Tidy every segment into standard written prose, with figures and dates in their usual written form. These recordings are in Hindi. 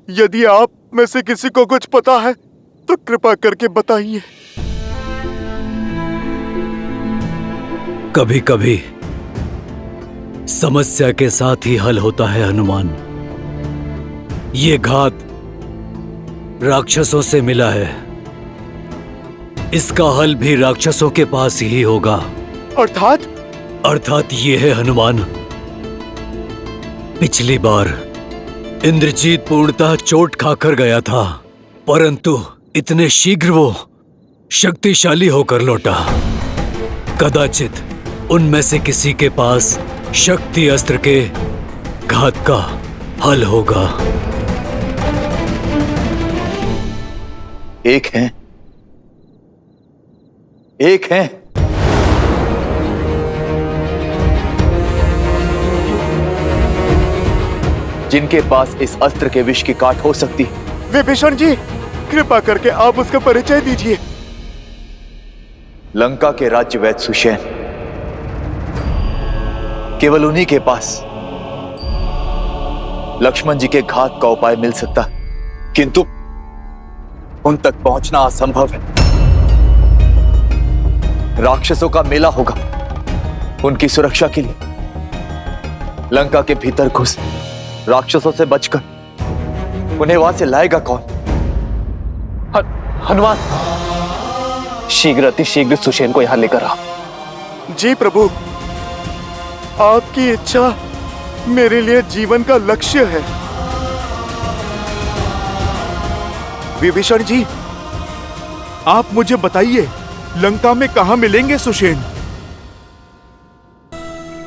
यदि आप में से किसी को कुछ पता है तो कृपा करके बताइए। कभी कभी समस्या के साथ ही हल होता है हनुमान। ये घात राक्षसों से मिला है, इसका हल भी राक्षसों के पास ही होगा। अर्थात ये है हनुमान, पिछली बार इंद्रजीत पूर्णतः चोट खाकर गया था, परंतु इतने शीघ्र वो शक्तिशाली होकर लौटा। कदाचित उनमें से किसी के पास शक्ति अस्त्र के घात का हल होगा। एक है जिनके पास इस अस्त्र के विष की काट हो सकती। विभीषण जी, कृपा करके आप उसका परिचय दीजिए। लंका के राज्य वैद्य सुषेण, केवल उन्हीं के पास लक्ष्मण जी के घात का उपाय मिल सकता, किंतु उन तक पहुंचना असंभव है। राक्षसों का मेला होगा, उनकी सुरक्षा के लिए लंका के भीतर घुस राक्षसों से बचकर उन्हें वहां से लाएगा कौन? हनुमान, शीघ्र अतिशीघ्र सुषेण को यहां लेकर आ। जी प्रभु, आपकी इच्छा मेरे लिए जीवन का लक्ष्य है। विभीषण जी, आप मुझे बताइए, लंका में कहां मिलेंगे सुषेण?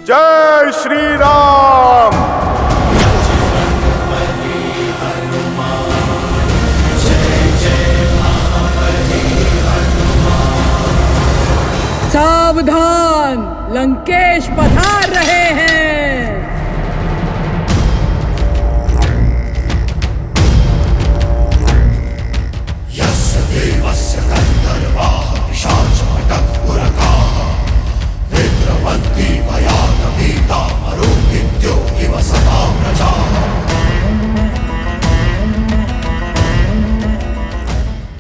जय श्री राम। सावधान, लंकेश पधार रहे हैं।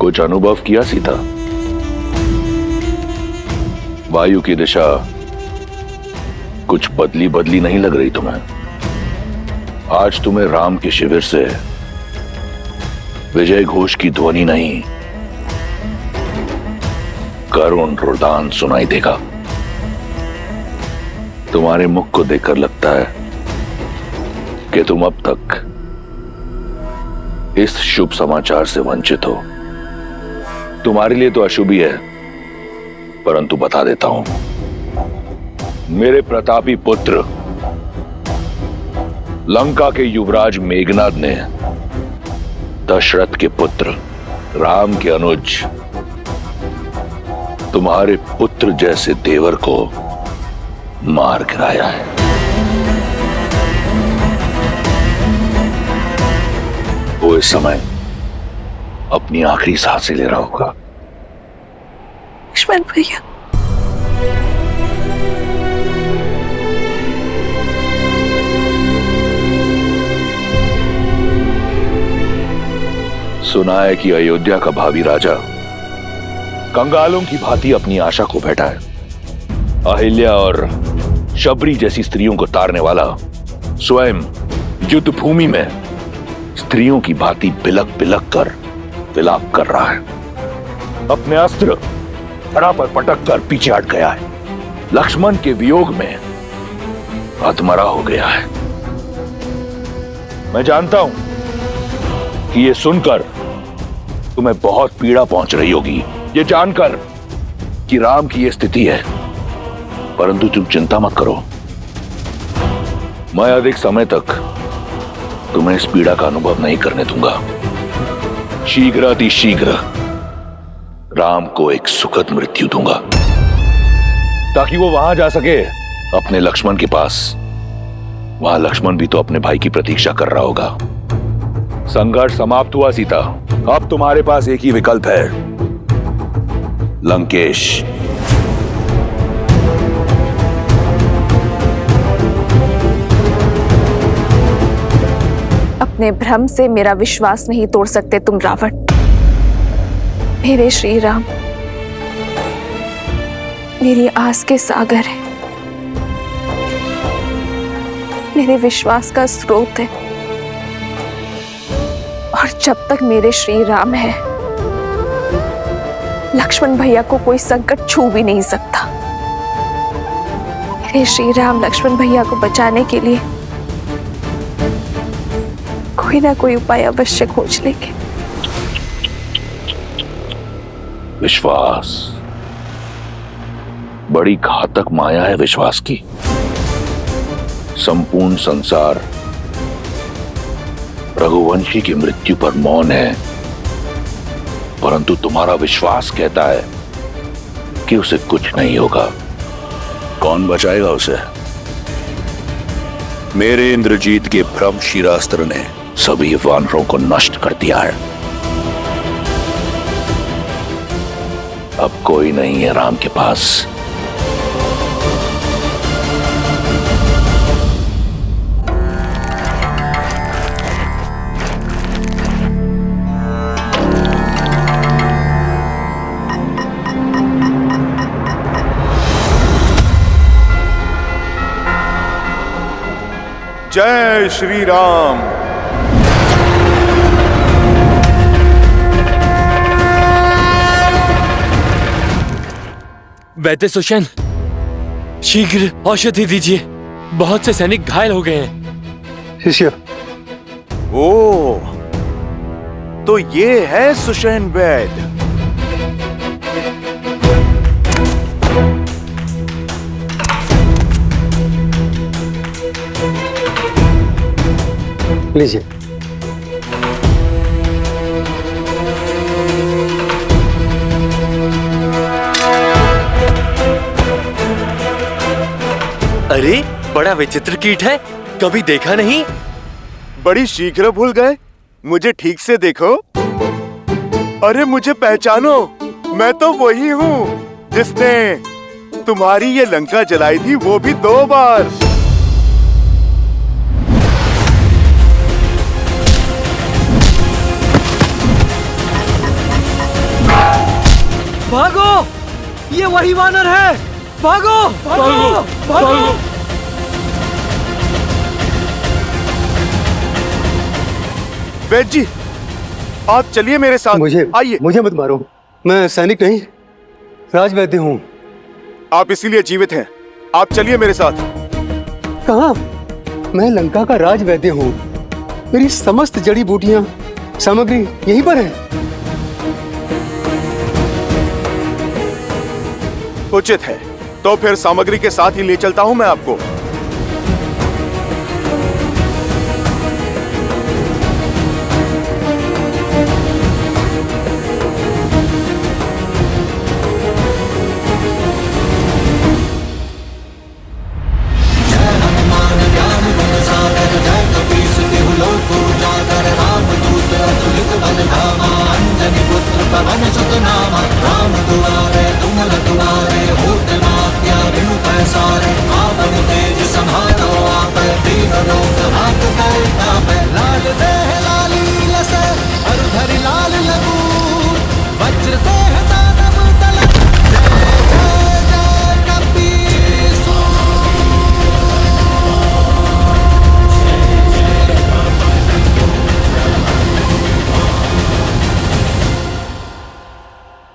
कुछ अनुभव किया सीता? वायु की दिशा कुछ बदली बदली नहीं लग रही तुम्हें? आज तुम्हें राम के शिविर से विजय घोष की ध्वनि नहीं, करुण रुदान सुनाई देगा। तुम्हारे मुख को देखकर लगता है कि तुम अब तक इस शुभ समाचार से वंचित हो। तुम्हारे लिए तो अशुभ ही है, परंतु बता देता हूं, मेरे प्रतापी पुत्र लंका के युवराज मेघनाद ने दशरथ के पुत्र राम के अनुज तुम्हारे पुत्र जैसे देवर को मार गिराया है। वो इस समय अपनी आखिरी सांसें ले रहा होगा। लक्ष्मण भैया, सुना है कि अयोध्या का भावी राजा कंगालों की भांति अपनी आशा को बैठा है। अहिल्या और शबरी जैसी स्त्रियों को तारने वाला स्वयं युद्ध भूमि में स्त्रियों की भांति बिलक बिलक कर विलाप कर रहा है। अपने अस्त्र धड़ा पर पटक कर पीछे हट गया है। लक्ष्मण के वियोग में अधमरा हो गया है। मैं जानता हूं कि ये सुनकर तुम्हें बहुत पीड़ा पहुंच रही होगी, ये जानकर कि राम की ये स्थिति है, परंतु तुम चिंता मत करो। मैं अधिक समय तक तुम्हें इस पीड़ा का अनुभव नहीं करने दूंगा। शीघ्र अतिशीघ्र राम को एक सुखद मृत्यु दूंगा, ताकि वो वहां जा सके अपने लक्ष्मण के पास। वहां लक्ष्मण भी तो अपने भाई की प्रतीक्षा कर रहा होगा। संघर्ष समाप्त हुआ सीता, अब तुम्हारे पास एक ही विकल्प है, लंकेश। अपने भ्रम से मेरा विश्वास नहीं तोड़ सकते तुम रावण। मेरे श्री राम मेरी आस के सागर है, मेरे विश्वास का स्रोत है, और जब तक मेरे श्री राम है लक्ष्मण भैया को कोई संकट छू भी नहीं सकता। मेरे श्री राम लक्ष्मण भैया को बचाने के लिए कोई ना कोई उपाय अवश्य खोज लेंगे। विश्वास बड़ी घातक माया है विश्वास की। संपूर्ण संसार रघुवंशी की मृत्यु पर मौन है, परंतु तुम्हारा विश्वास कहता है कि उसे कुछ नहीं होगा। कौन बचाएगा उसे? मेरे इंद्रजीत के भ्रम शिरास्त्र ने सभी वानरों को नष्ट कर दिया है। अब कोई नहीं है राम के पास। जय श्री राम। वैद्य सुषेण, शीघ्र औषधि दीजिए, बहुत से सैनिक घायल हो गए हैं। शिष्य, ओ, तो ये है सुषेण वैद्य। लीजिए। अरे, बड़ा विचित्र कीट है, कभी देखा नहीं। बड़ी शीघ्र भूल गए, मुझे ठीक से देखो। अरे मुझे पहचानो, मैं तो वही हूँ जिसने तुम्हारी ये लंका जलाई थी, वो भी 2 बार। भागो, ये वही वानर है। भागो, भागो, भागो। वैद्य जी, आप चलिए मेरे साथ। आइए। मुझे मत मारो, मैं सैनिक नहीं, राजवैद्य हूँ। आप इसीलिए जीवित हैं। आप चलिए मेरे साथ। कहाँ? मैं लंका का राजवैद्य हूँ। मेरी समस्त जड़ी बूटियां, सामग्री यहीं पर है। उचित है, तो फिर सामग्री के साथ ही ले चलता हूं मैं आपको।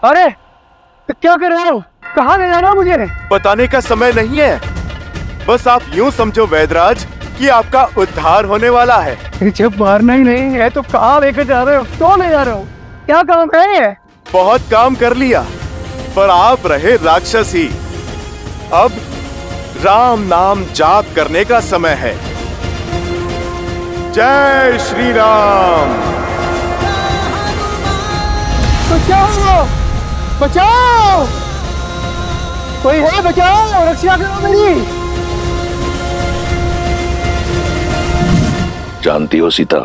अरे, क्या कर रहे हो? कहाँ ले जा रहे हो मुझे? बताने का समय नहीं है, बस आप यूं समझो वैद्यराज कि आपका उद्धार होने वाला है। जब मारना ही नहीं है तो कहाँ लेकर जा रहे हो? क्यों ले जा रहे हो? क्या काम है? बहुत काम कर लिया, पर आप रहे राक्षस ही। अब राम नाम जाप करने का समय है। जय श्री राम। बचाओ, बचाओ, कोई है? बचाओ, रक्षा करो मेरी। जानती हो सीता,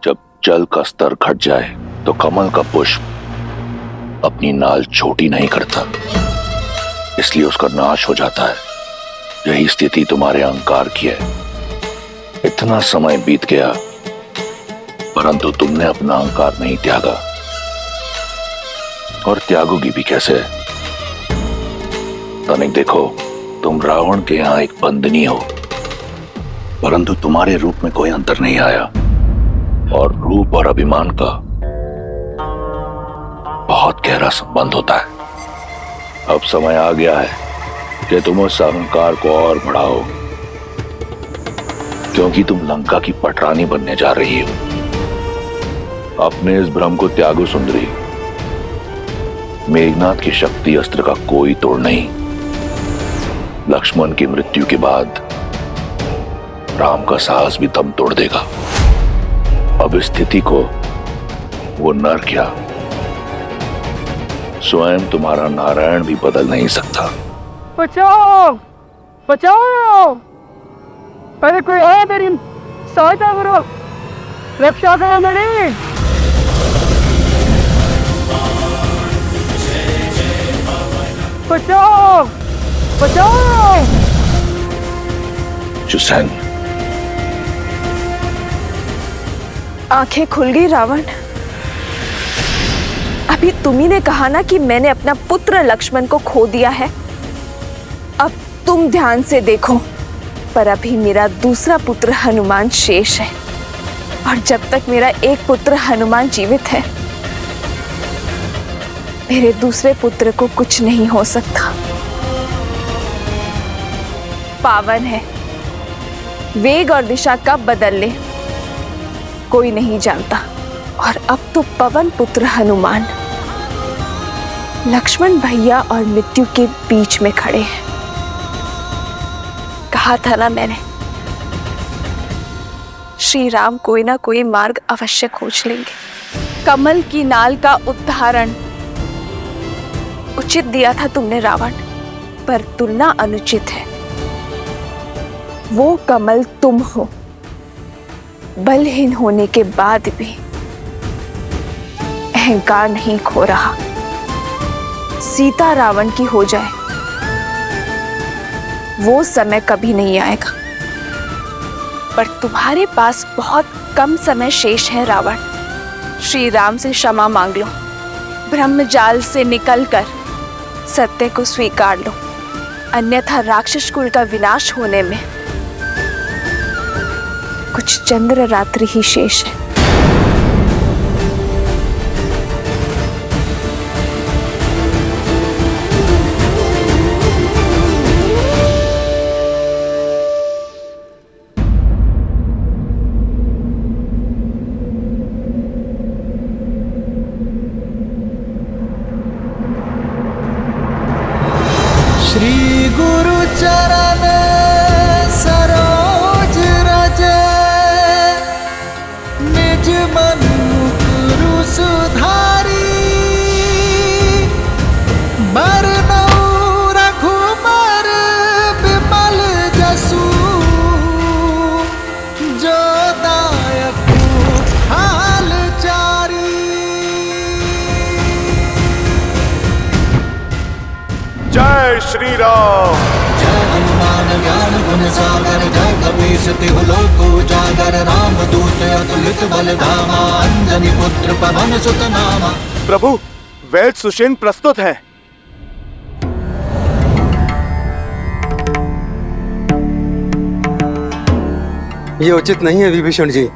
जब जल का स्तर घट जाए तो कमल का पुष्प अपनी नाल छोटी नहीं करता, इसलिए उसका नाश हो जाता है। यही स्थिति तुम्हारे अहंकार की है। इतना समय बीत गया परंतु तुमने अपना अहंकार नहीं त्यागा, और त्यागोगी भी कैसे? तनिक देखो, तुम रावण के यहां एक बंदनी हो, परंतु तुम्हारे रूप में कोई अंतर नहीं आया, और रूप और अभिमान का बहुत गहरा संबंध होता है। अब समय आ गया है कि तुम उस अहंकार को और बढ़ाओ, क्योंकि तुम लंका की पटरानी बनने जा रही हो। अपने इस भ्रम को त्यागो सुंदरी। मेघनाथ की शक्ति अस्त्र का कोई तोड़ नहीं। लक्ष्मण की मृत्यु के बाद राम का साहस भी दम तोड़ देगा। अब स्थिति को वो नर क्या, स्वयं तुम्हारा नारायण भी बदल नहीं सकता। बचाओ बचाओ, पहले कोई है मेरी सहायता करो, रक्षा करो मेरी। बचाओ बचाओ। जुसेन, आंखें खुल गई रावण। अभी तुम्ही ने कहा ना कि मैंने अपना पुत्र लक्ष्मण को खो दिया है। अब तुम ध्यान से देखो, पर अभी मेरा दूसरा पुत्र हनुमान शेष है, और जब तक मेरा एक पुत्र हनुमान जीवित है, मेरे दूसरे पुत्र को कुछ नहीं हो सकता। पावन है, वेग और दिशा कब बदल ले कोई नहीं जानता। और अब तो पवन पुत्र हनुमान लक्ष्मण भैया और मृत्यु के बीच में खड़े हैं। कहा था ना मैंने, श्री राम कोई ना कोई मार्ग अवश्य खोज लेंगे। कमल की नाल का उदाहरण उचित दिया था तुमने रावण, पर तुलना अनुचित है। वो कमल तुम हो, बलहीन होने के बाद भी अहंकार नहीं खो रहा। सीता रावण की हो जाए, वो समय कभी नहीं आएगा, पर तुम्हारे पास बहुत कम समय शेष है रावण। श्री राम से क्षमा मांग लो, ब्रह्मजाल से निकलकर सत्य को स्वीकार लो, अन्यथा राक्षस कुल का विनाश होने में कुछ चंद्र रात्रि ही शेष है। श्री गुरु चरण सरोज रज, निज मन मुकुरु सुधारी, बरनउँ रघुबर बिमल जसु, जो दायक हाल चारी। जय श्री राम। जय हनुमान ज्ञान गुण सागर, जय कपीस तिहु लोक उजागर, राम दूत अतुलित बल धामा, अंजनी पुत्र पवन सुत नामा। प्रभु, वैद सुषेण प्रस्तुत है। ये उचित नहीं है विभीषण जी।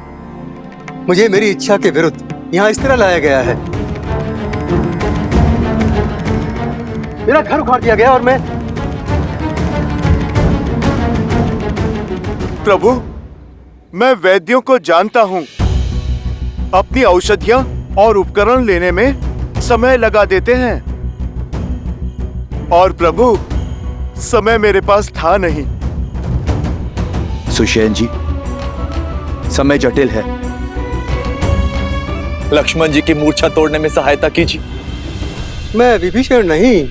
मुझे मेरी इच्छा के विरुद्ध यहाँ इस तरह लाया गया है। मेरा घर उखाड़ दिया गया और मैं। प्रभु, मैं वैद्यों को जानता हूँ। अपनी औषधियाँ और उपकरण लेने में समय लगा देते हैं, और प्रभु समय मेरे पास था नहीं। सुषेण जी, समय जटिल है। लक्ष्मण जी की मूर्छा तोड़ने में सहायता कीजिए। मैं विभीषण नहीं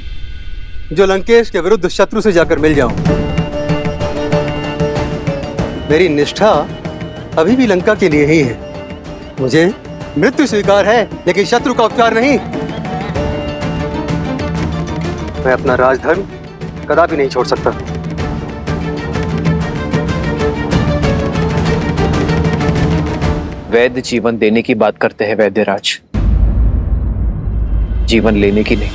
जो लंकेश के विरुद्ध शत्रु से जाकर मिल जाऊं। मेरी निष्ठा अभी भी लंका के लिए ही है। मुझे मृत्यु स्वीकार है, लेकिन शत्रु का उपचार नहीं। मैं अपना राजधर्म कदापि नहीं छोड़ सकता। वैद्य जीवन देने की बात करते हैं वैद्यराज, जीवन लेने की नहीं।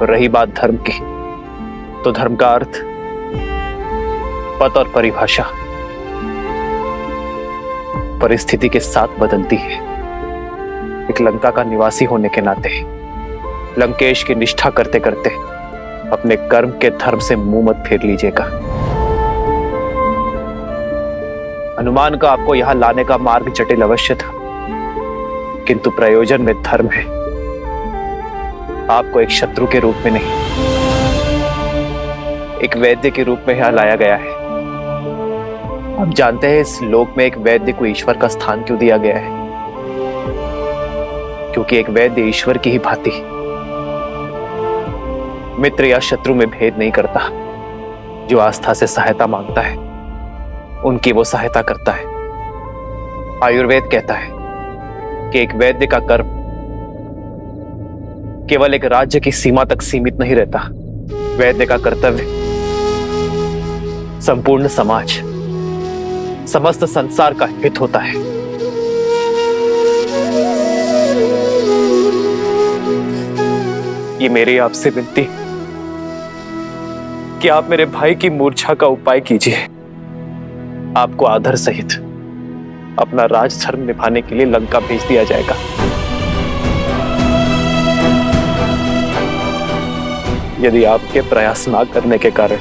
रही बात धर्म की, तो धर्म का अर्थ, पद और परिभाषा परिस्थिति के साथ बदलती है। एक लंका का निवासी होने के नाते लंकेश की निष्ठा करते करते अपने कर्म के धर्म से मुंह मत फेर लीजिएगा। हनुमान का आपको यहां लाने का मार्ग जटिल अवश्य था, किंतु प्रयोजन में धर्म है। आपको एक शत्रु के रूप में नहीं, एक वैद्य के रूप में यहां लाया गया है। आप जानते हैं इस लोक में एक वैद्य को ईश्वर का स्थान क्यों दिया गया है? क्योंकि एक वैद्य ईश्वर की ही भांति मित्र या शत्रु में भेद नहीं करता। जो आस्था से सहायता मांगता है उनकी वो सहायता करता है। आयुर्वेद कहता है कि एक वैद्य का कर्म केवल एक राज्य की सीमा तक सीमित नहीं रहता। वैद्य का कर्तव्य संपूर्ण समाज, समस्त संसार का हित होता है। ये मेरी आपसे विनती कि आप मेरे भाई की मूर्छा का उपाय कीजिए। आपको आदर सहित अपना राजधर्म निभाने के लिए लंका भेज दिया जाएगा। यदि आपके प्रयास ना करने के कारण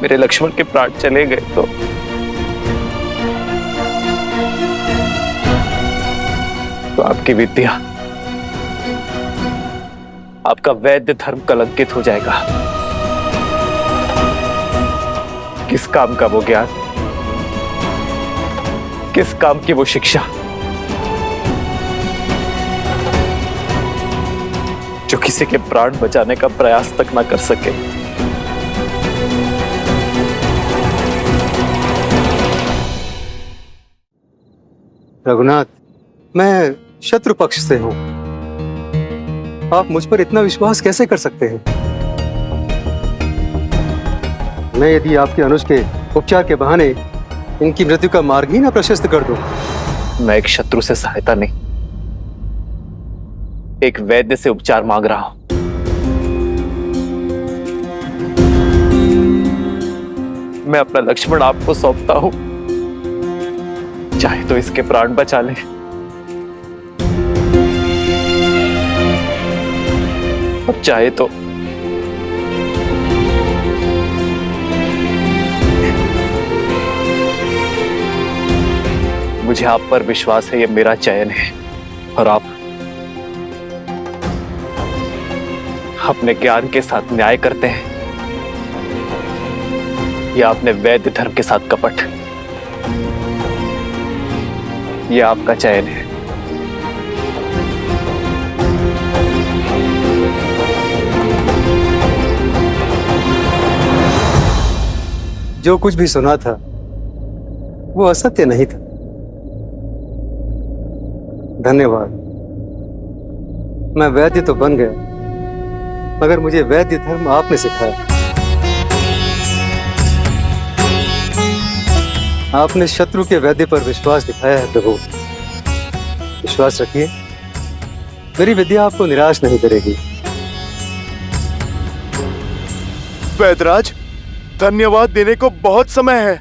मेरे लक्ष्मण के प्राण चले गए तो आपकी विद्या, आपका वैद्य धर्म कलंकित हो जाएगा। किस काम का वो ज्ञान, किस काम की वो शिक्षा जो किसी के प्राण बचाने का प्रयास तक ना कर सके। रघुनाथ, मैं शत्रु पक्ष से हूं। आप मुझ पर इतना विश्वास कैसे कर सकते हैं? मैं यदि आपके अनुज के उपचार के बहाने इनकी मृत्यु का मार्ग ही ना प्रशस्त कर दूं। मैं एक शत्रु से सहायता नहीं, एक वैद्य से उपचार मांग रहा हूं। मैं अपना लक्ष्मण आपको सौंपता हूं, चाहे तो इसके प्राण बचा ले, और चाहे तो मुझे आप पर विश्वास है, ये मेरा चयन है, और आप अपने ज्ञान के साथ न्याय करते हैं या अपने वैद्य धर्म के साथ कपट। ये आपका चयन है। जो कुछ भी सुना था वो असत्य नहीं था। धन्यवाद। मैं वैद्य तो बन गया, मगर मुझे वैद्य धर्म आपने सिखाया। आपने शत्रु के वैद्य पर विश्वास दिखाया है प्रभु। विश्वास रखिए, मेरी विद्या आपको निराश नहीं करेगी। वैद्यराज, धन्यवाद देने को बहुत समय है।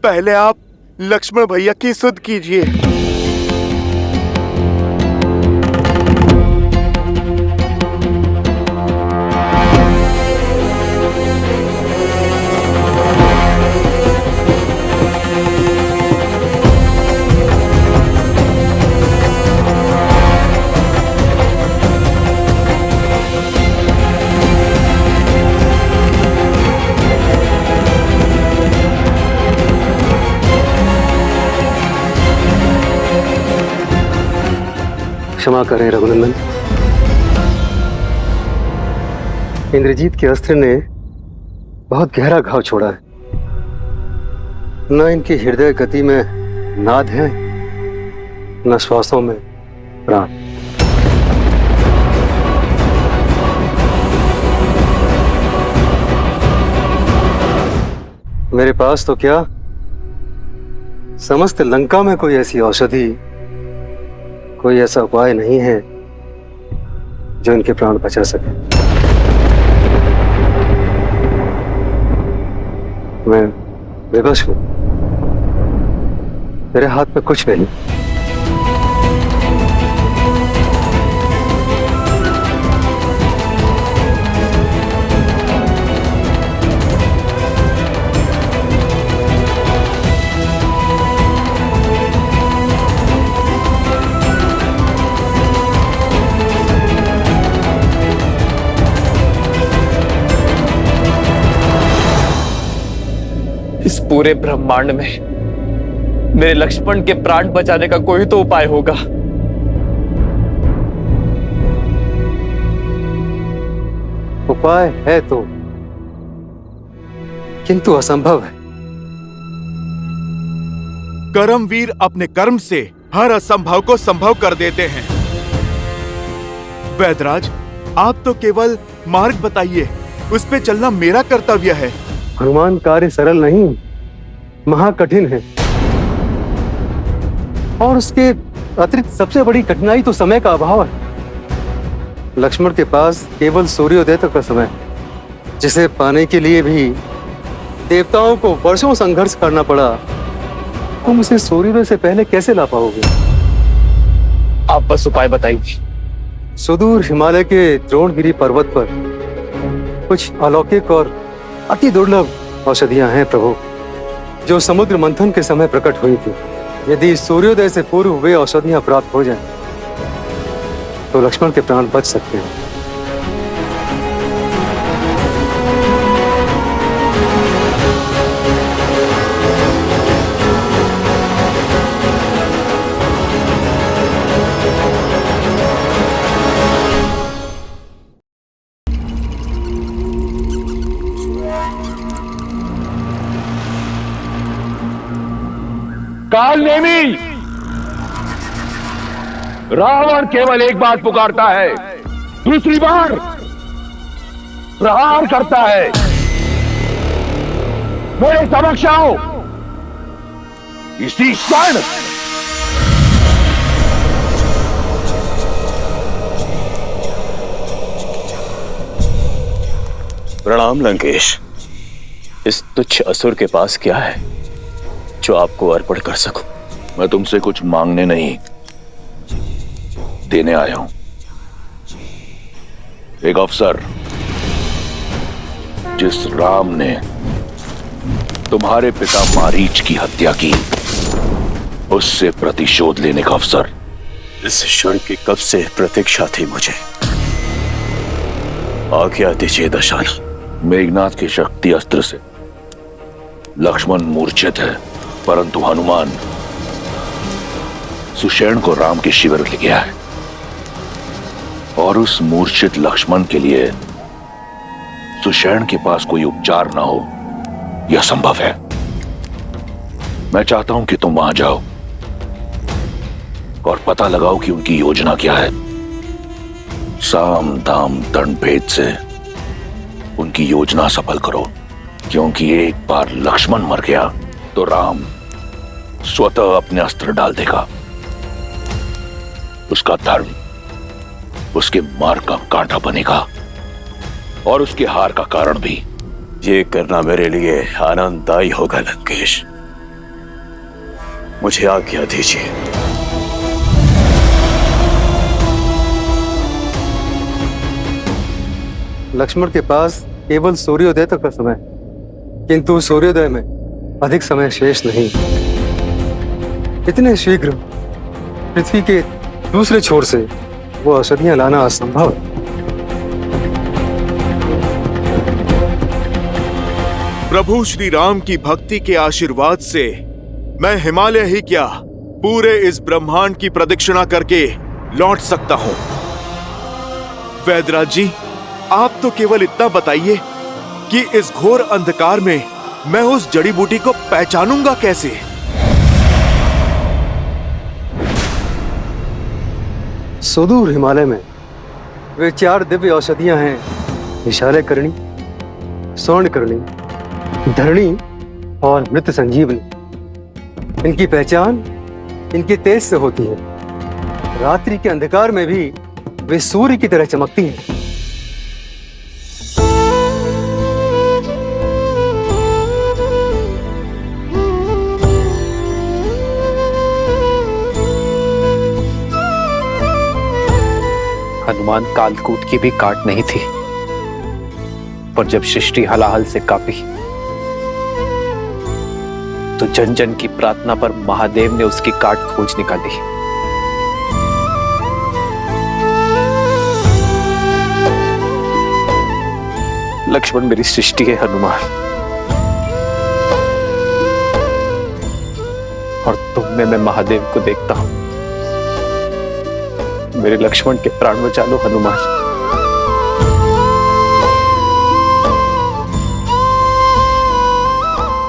पहले आप लक्ष्मण भैया की सुध कीजिए। क्षमा करें रघुनंदन, इंद्रजीत के अस्त्र ने बहुत गहरा घाव छोड़ा है। न इनकी हृदय गति में नाद है, न श्वासों में प्राण। मेरे पास तो क्या, समस्त लंका में कोई ऐसी औषधि, कोई ऐसा उपाय नहीं है जो इनके प्राण बचा सके। मैं विवश हूं, मेरे हाथ में कुछ नहीं। इस पूरे ब्रह्मांड में मेरे लक्ष्मण के प्राण बचाने का कोई तो उपाय होगा। उपाय है तो, किंतु असंभव है। कर्मवीर अपने कर्म से हर असंभव को संभव कर देते हैं। वैदराज, आप तो केवल मार्ग बताइए, उस पे चलना मेरा कर्तव्य है। हनुमान, कार्य सरल नहीं, महाकठिन है। और उसके अतिरिक्त सबसे बड़ी कठिनाई तो समय का अभाव है। लक्ष्मण के पास केवल सूर्योदय तक का समय, जिसे पाने के लिए भी देवताओं को वर्षों संघर्ष करना पड़ा। तुम उसे सूर्योदय से पहले कैसे ला पाओगे? आप बस उपाय बताइए। सुदूर हिमालय के द्रोणगिरी पर्वत पर कुछ अलौकिक और अति दुर्लभ औषधियां हैं प्रभु, जो समुद्र मंथन के समय प्रकट हुई थी। यदि सूर्योदय से पूर्व वे औषधियां प्राप्त हो जाएं, तो लक्ष्मण के प्राण बच सकते हैं। काल नेमी, रावण केवल एक बात पुकारता है, दूसरी बार प्रहार करता है। मेरे समक्ष आओ इसी क्षण। प्रणाम लंकेश। इस तुच्छ असुर के पास क्या है जो आपको अर्पण कर सकूं? मैं तुमसे कुछ मांगने नहीं, देने आया हूं। एक अवसर, जिस राम ने तुम्हारे पिता मारीच की हत्या की, उससे प्रतिशोध लेने का अवसर। इस क्षण की कब से प्रतीक्षा थी मुझे। आज्ञा दीजिए दशानन। मेघनाथ के शक्ति अस्त्र से लक्ष्मण मूर्छित है, परंतु हनुमान सुषेण को राम के शिविर ले गया है, और उस मूर्छित लक्ष्मण के लिए सुषेण के पास कोई उपचार ना हो, यह संभव है। मैं चाहता हूं कि तुम वहां जाओ और पता लगाओ कि उनकी योजना क्या है। साम दाम दंड भेद से उनकी योजना सफल करो, क्योंकि एक बार लक्ष्मण मर गया तो राम स्वतः अपने अस्त्र डाल देगा। उसका धर्म उसके मार्ग का कांटा बनेगा और उसके हार का कारण भी। ये करना मेरे लिए आनंददायी होगा लंकेश। मुझे आज्ञा दीजिए। लक्ष्मण के पास केवल सूर्योदय तक का समय, किंतु सूर्योदय में अधिक समय शेष नहीं। इतने शीघ्र पृथ्वी के दूसरे छोर से वो औषधियां लाना असंभव है। प्रभु श्री राम की भक्ति के आशीर्वाद से मैं हिमालय ही क्या, पूरे इस ब्रह्मांड की प्रदक्षिणा करके लौट सकता हूं। वैदराज जी, आप तो केवल इतना बताइए कि इस घोर अंधकार में मैं उस जड़ी बूटी को पहचानूंगा कैसे? सुदूर हिमालय में वे 4 दिव्य औषधियां हैं, विशालय करणी, स्वर्ण करणी, धरणी और मृत संजीवनी, इनकी पहचान इनके तेज से होती है। रात्रि के अंधकार में भी वे सूर्य की तरह चमकती हैं। हनुमान कालकूट की भी काट नहीं थी, पर जब सृष्टि हलाहल से कांपी तो जन जन की प्रार्थना पर महादेव ने उसकी काट खोज निकाली। लक्ष्मण मेरी सृष्टि है हनुमान, और तुम में मैं महादेव को देखता हूं। मेरे लक्ष्मण के प्राण बचा लो हनुमान।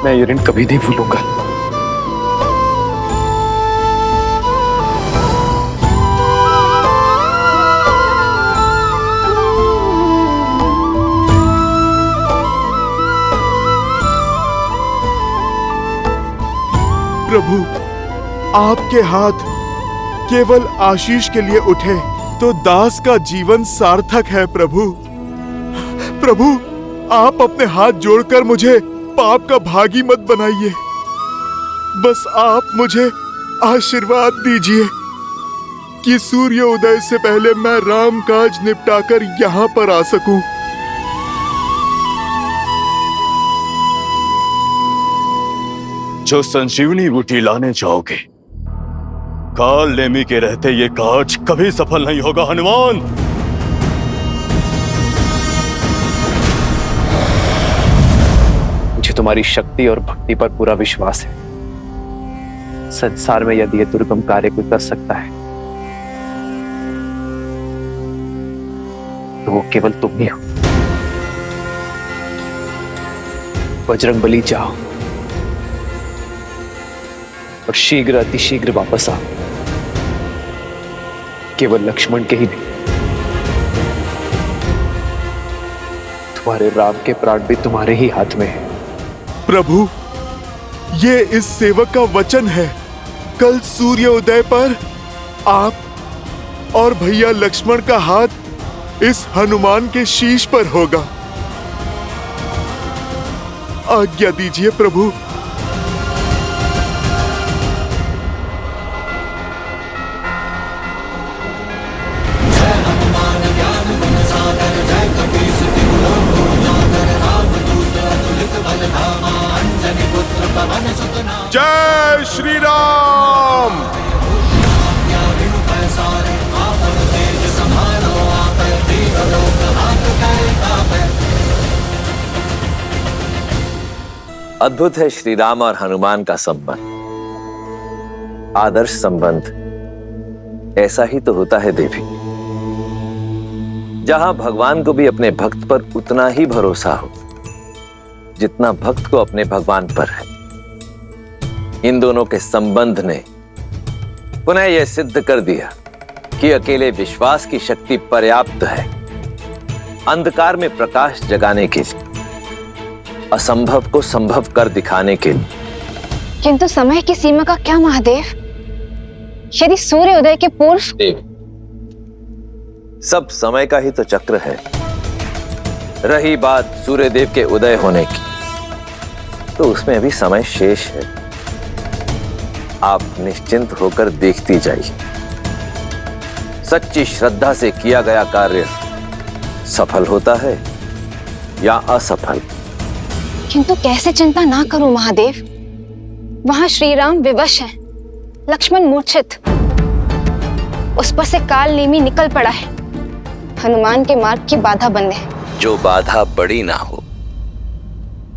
मैं ये ऋण कभी नहीं भूलूंगा। प्रभु, आपके हाथ केवल आशीष के लिए उठे तो दास का जीवन सार्थक है। प्रभु, प्रभु, आप अपने हाथ जोड़कर मुझे पाप का भागी मत बनाइए। बस आप मुझे आशीर्वाद दीजिए कि सूर्य उदय से पहले मैं राम काज निपटाकर यहाँ पर आ सकूं। जो संजीवनी बूटी लाने जाओगे, काल नेमी के रहते ये काज कभी सफल नहीं होगा हनुमान। मुझे तुम्हारी शक्ति और भक्ति पर पूरा विश्वास है। संसार में यदि यह दुर्गम कार्य कोई कर सकता है तो वो केवल तुम ही हो। बजरंगबली, जाओ और शीघ्र अतिशीघ्र वापस आओ। केवल लक्ष्मण के ही नहीं, तुम्हारे राम के प्राण भी तुम्हारे ही हाथ में है। प्रभु, ये इस सेवक का वचन है। कल सूर्य उदय पर आप और भैया लक्ष्मण का हाथ इस हनुमान के शीश पर होगा। आज्ञा दीजिए प्रभु। जय श्री राम। अद्भुत है श्री राम और हनुमान का संबंध। आदर्श संबंध ऐसा ही तो होता है देवी, जहां भगवान को भी अपने भक्त पर उतना ही भरोसा हो जितना भक्त को अपने भगवान पर है। इन दोनों के संबंध ने पुनः यह सिद्ध कर दिया कि अकेले विश्वास की शक्ति पर्याप्त है अंधकार में प्रकाश जगाने के लिए, असंभव को संभव कर दिखाने के लिए। किंतु समय की सीमा का क्या महादेव? यदि सूर्य उदय के पूर्व। सब समय का ही तो चक्र है। रही बात सूर्यदेव के उदय होने की, तो उसमें अभी समय शेष है। आप निश्चिंत होकर देखती जाइए। सच्ची श्रद्धा से किया गया कार्य सफल होता है या असफल। किंतु कैसे चिंता ना करूं महादेव? वहां श्री राम विवश हैं, लक्ष्मण मूर्छित, उस पर से काल नेमी निकल पड़ा है। हनुमान के मार्ग की बाधा बनने। जो बाधा बड़ी ना हो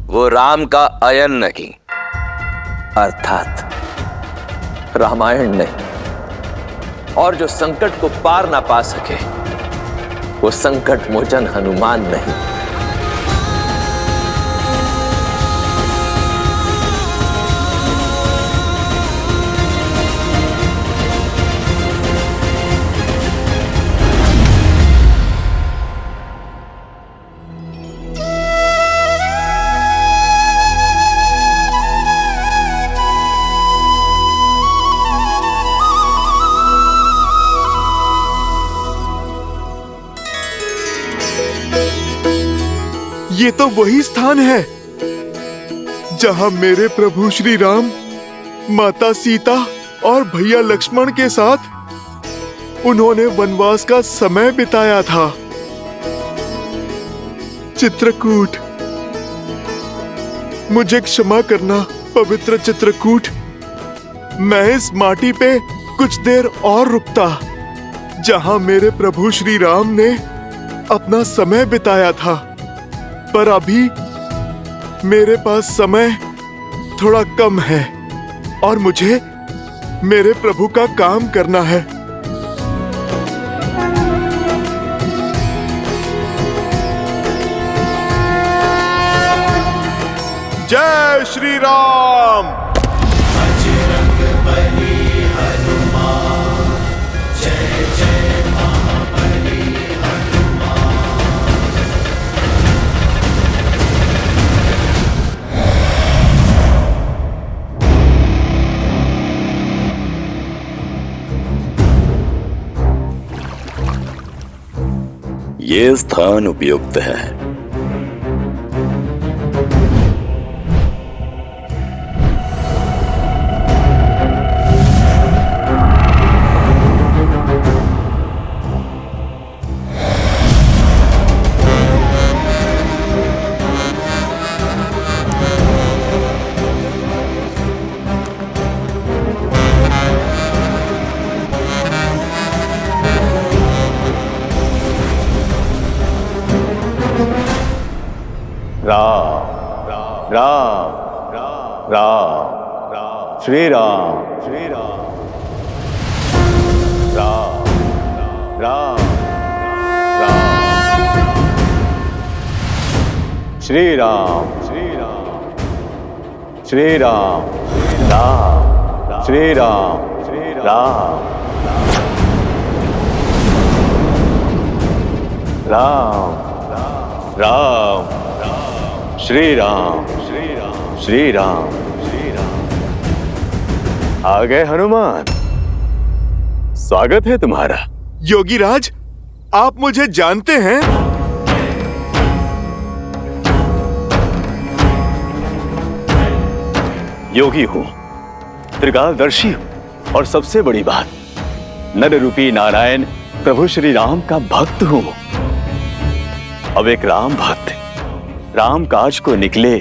वो राम का अयन नहीं, अर्थात रामायण नहीं। और जो संकट को पार ना पा सके वो संकट मोचन हनुमान नहीं। ये तो वही स्थान है जहां मेरे प्रभु श्री राम माता सीता और भैया लक्ष्मण के साथ उन्होंने वनवास का समय बिताया था। चित्रकूट, मुझे क्षमा करना पवित्र चित्रकूट। मैं इस माटी पे कुछ देर और रुकता जहां मेरे प्रभु श्री राम ने अपना समय बिताया था, पर अभी मेरे पास समय थोड़ा कम है और मुझे मेरे प्रभु का काम करना है। जय श्री राम। बजरंग बली हनुमान, जय जय महाबली हनुमान। ये स्थान उपयुक्त है। राम राम राम श्री राम श्री राम राम राम राम श्री राम श्री राम श्री राम राम श्री राम राम राम राम श्री राम श्री राम श्री राम श्री राम। आ गए हनुमान, स्वागत है तुम्हारा। योगीराज, आप मुझे जानते हैं? योगी हूं, त्रिकालदर्शी हूं और सबसे बड़ी बात, नर रूपी नारायण प्रभु श्री राम का भक्त हूं। अब एक राम भक्त राम काज को निकले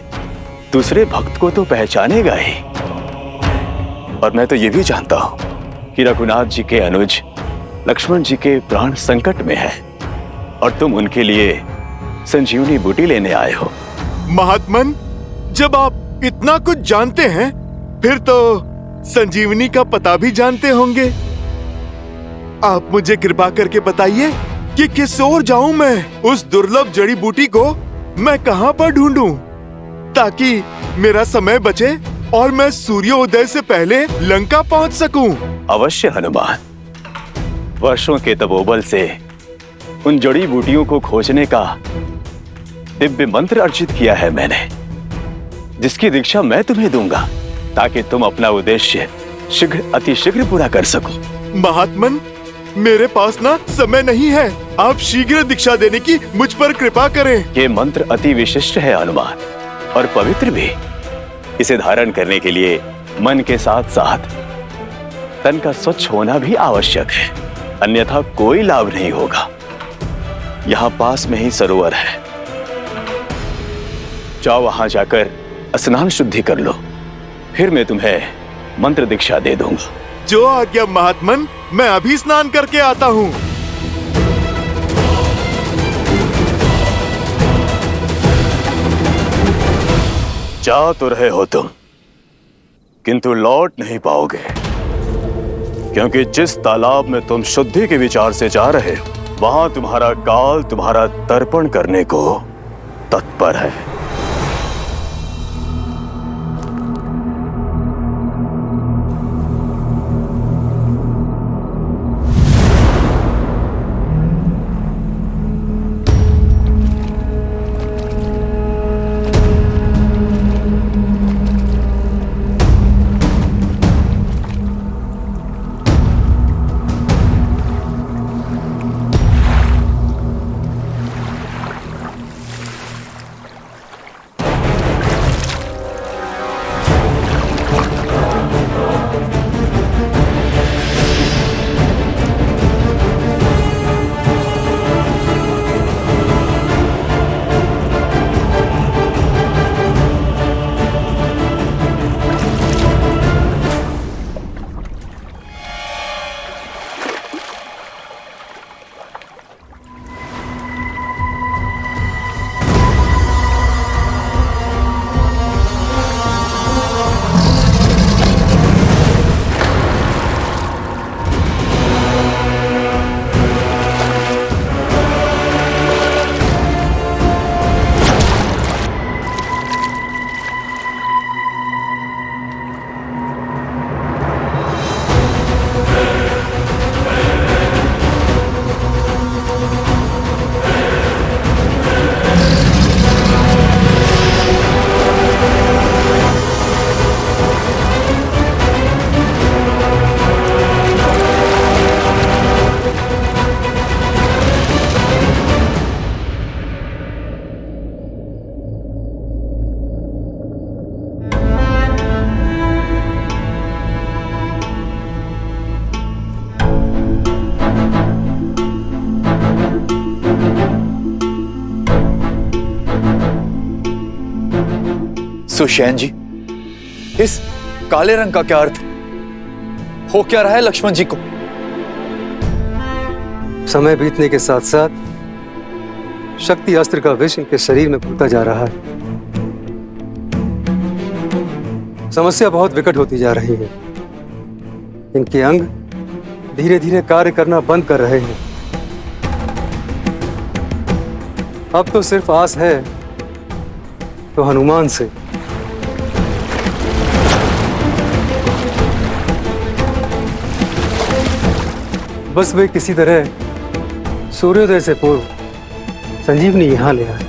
दूसरे भक्त को तो पहचानेगा ही। और मैं तो ये भी जानता हूं कि रघुनाथ जी के अनुज लक्ष्मण जी के प्राण संकट में है और तुम उनके लिए संजीवनी बूटी लेने आए हो। महात्मन, जब आप इतना कुछ जानते हैं फिर तो संजीवनी का पता भी जानते होंगे। आप मुझे कृपा करके बताइए कि किस ओर जाऊं मैं? उस दुर्लभ जड़ी बूटी को मैं कहां पर ढूंढूं ताकि मेरा समय बचे और मैं सूर्योदय से पहले लंका पहुंच सकूं? अवश्य हनुमान, वर्षों के तपोबल से उन जड़ी बूटियों को खोजने का दिव्य मंत्र अर्जित किया है मैंने, जिसकी दीक्षा मैं तुम्हें दूंगा ताकि तुम अपना उद्देश्य अतिशीघ्र पूरा कर सको। महात्मन, मेरे पास ना समय नहीं है, आप शीघ्र दीक्षा देने की मुझ पर कृपा करें। ये मंत्र अति विशिष्ट है हनुमान और पवित्र भी। इसे धारण करने के लिए मन के साथ साथ तन का स्वच्छ होना भी आवश्यक है, अन्यथा कोई लाभ नहीं होगा। यहाँ पास में ही सरोवर है, जाओ वहां जाकर स्नान शुद्धि कर लो, फिर मैं तुम्हें मंत्र दीक्षा दे दूंगा। जो आज्ञा महात्मन, मैं अभी स्नान करके आता हूँ। जा तो रहे हो तुम, किंतु लौट नहीं पाओगे, क्योंकि जिस तालाब में तुम शुद्धि के विचार से जा रहे हो वहां तुम्हारा काल तुम्हारा तर्पण करने को तत्पर है। सुशैन जी, इस काले रंग का क्या अर्थ हो क्या रहा है लक्ष्मण जी को? समय बीतने के साथ साथ शक्ति अस्त्र का विष इनके शरीर में घुलता जा रहा है। समस्या बहुत विकट होती जा रही है। इनके अंग धीरे धीरे कार्य करना बंद कर रहे हैं। अब तो सिर्फ आस है तो हनुमान से। बस वे किसी तरह सूर्योदय से पूर्व संजीवनी यहां ले आए।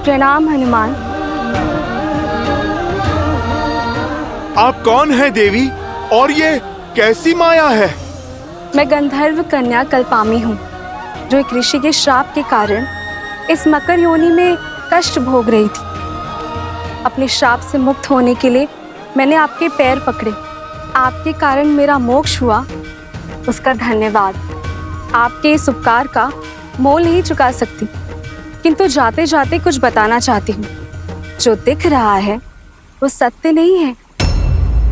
प्रणाम हनुमान। आप कौन हैं देवी, और ये कैसी माया है? मैं गंधर्व कन्या कल्पामी हूँ, जो एक ऋषि के श्राप के कारण इस मकर योनि में कष्ट भोग रही थी। अपने श्राप से मुक्त होने के लिए मैंने आपके पैर पकड़े। आपके कारण मेरा मोक्ष हुआ, उसका धन्यवाद। आपके इस उपकार का मोल नहीं चुका सकती, किंतु जाते जाते कुछ बताना चाहती हूँ। जो दिख रहा है वो सत्य नहीं है।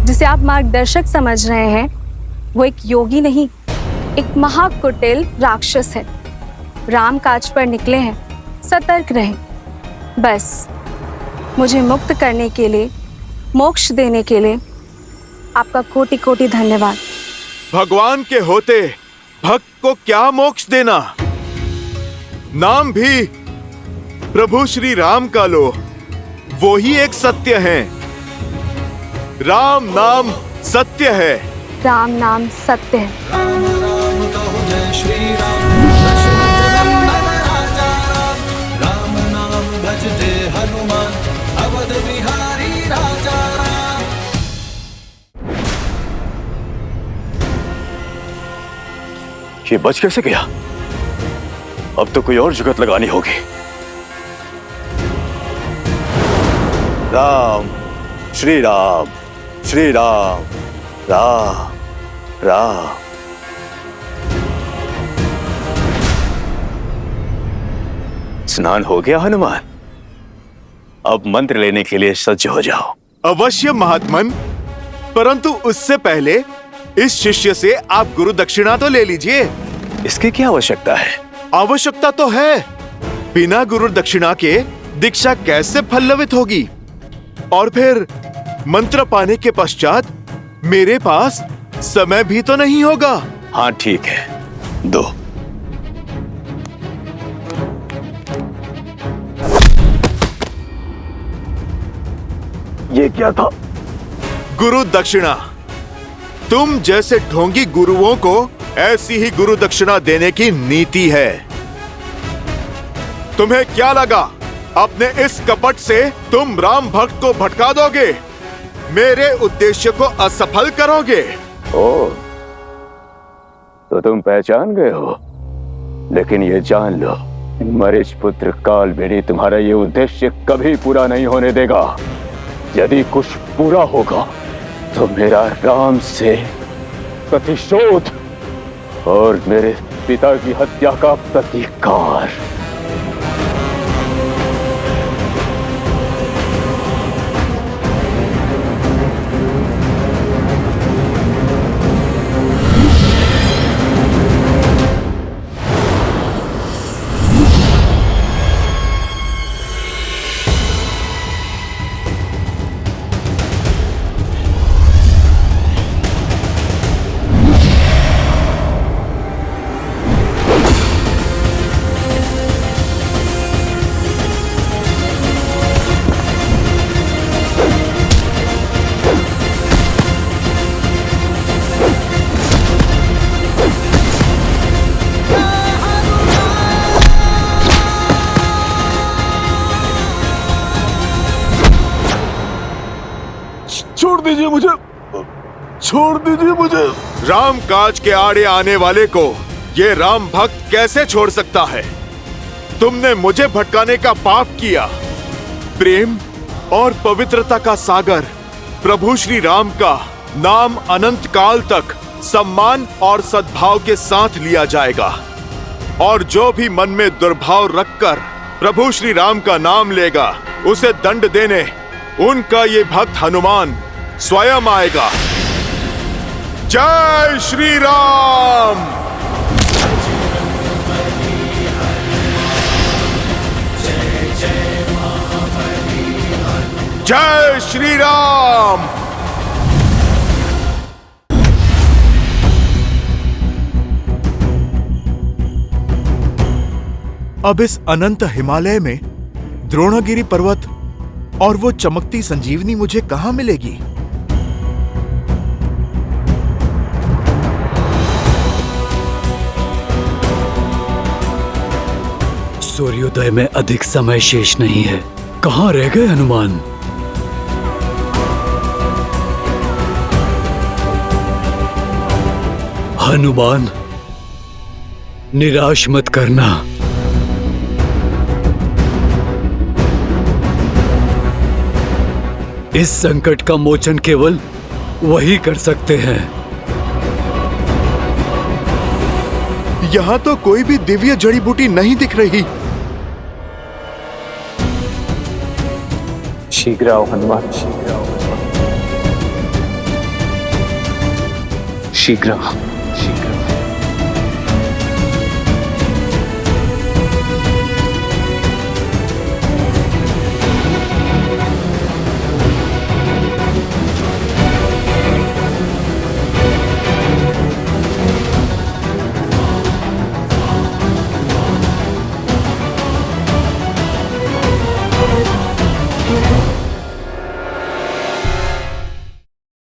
जिसे आप मार्गदर्शक समझ रहे हैं वो एक योगी नहीं, एक महाकुटिल राक्षस है। राम काज पर निकले हैं, सतर्क रहें। बस मुझे मुक्त करने के लिए, मोक्ष देने के लिए आपका कोटि कोटि धन्यवाद। भगवान के होते भक्त को क्या मोक्ष देना? नाम भी प्रभु श्री राम का लो, वो ही एक सत्य है। राम नाम सत्य है। राम नाम सत्य है। राम राम कहो जय श्री राम, दशरथ नंदन राजा राम। राम नाम भजते हनुमान, अवध बिहारी राजा राम। ये बच कैसे गया? अब तो कोई और जुगत लगानी होगी। राम श्री राम, श्री राम, राम राम। स्नान हो गया हनुमान? अब मंत्र लेने के लिए सज्ज हो जाओ। अवश्य महात्मन, परंतु उससे पहले इस शिष्य से आप गुरु दक्षिणा तो ले लीजिए। इसकी क्या आवश्यकता है? आवश्यकता तो है। बिना गुरु दक्षिणा के दीक्षा कैसे फलवित होगी? और फिर मंत्र पाने के पश्चात मेरे पास समय भी तो नहीं होगा। हाँ ठीक है, दो। ये क्या था? गुरु दक्षिणा। तुम जैसे ढोंगी गुरुओं को ऐसी ही गुरु दक्षिणा देने की नीति है। तुम्हें क्या लगा अपने इस कपट से तुम राम भक्त को भटका दोगे, मेरे उद्देश्य को असफल करोगे? ओ, तो तुम पहचान गए हो। लेकिन ये जान लो, मरीच पुत्र कालबेनी तुम्हारा ये उद्देश्य कभी पूरा नहीं होने देगा। यदि कुछ पूरा होगा तो मेरा राम से प्रतिशोध और मेरे पिता की हत्या का प्रतिकार। दीजिए मुझे, छोड़ दीजिए मुझे। राम काज के आड़े आने वाले को ये राम भक्त कैसे छोड़ सकता है? तुमने मुझे भटकाने का पाप किया। प्रेम और पवित्रता का सागर प्रभु श्री राम का नाम अनंत काल तक सम्मान और सद्भाव के साथ लिया जाएगा, और जो भी मन में दुर्भाव रखकर प्रभु श्री राम का नाम लेगा उसे दंड देने उनका ये भक्त हनुमान स्वयं आएगा। जय श्री राम। जय श्री राम। अब इस अनंत हिमालय में द्रोणगिरि पर्वत और वो चमकती संजीवनी मुझे कहां मिलेगी? सूर्योदय में अधिक समय शेष नहीं है। कहां रह गए हनुमान? हनुमान, निराश मत करना। इस संकट का मोचन केवल वही कर सकते हैं। यहां तो कोई भी दिव्य जड़ी बूटी नहीं दिख रही। शीघ्र आओ हनुमान, शीघ्र आओ, शीघ्र, शीघ्र।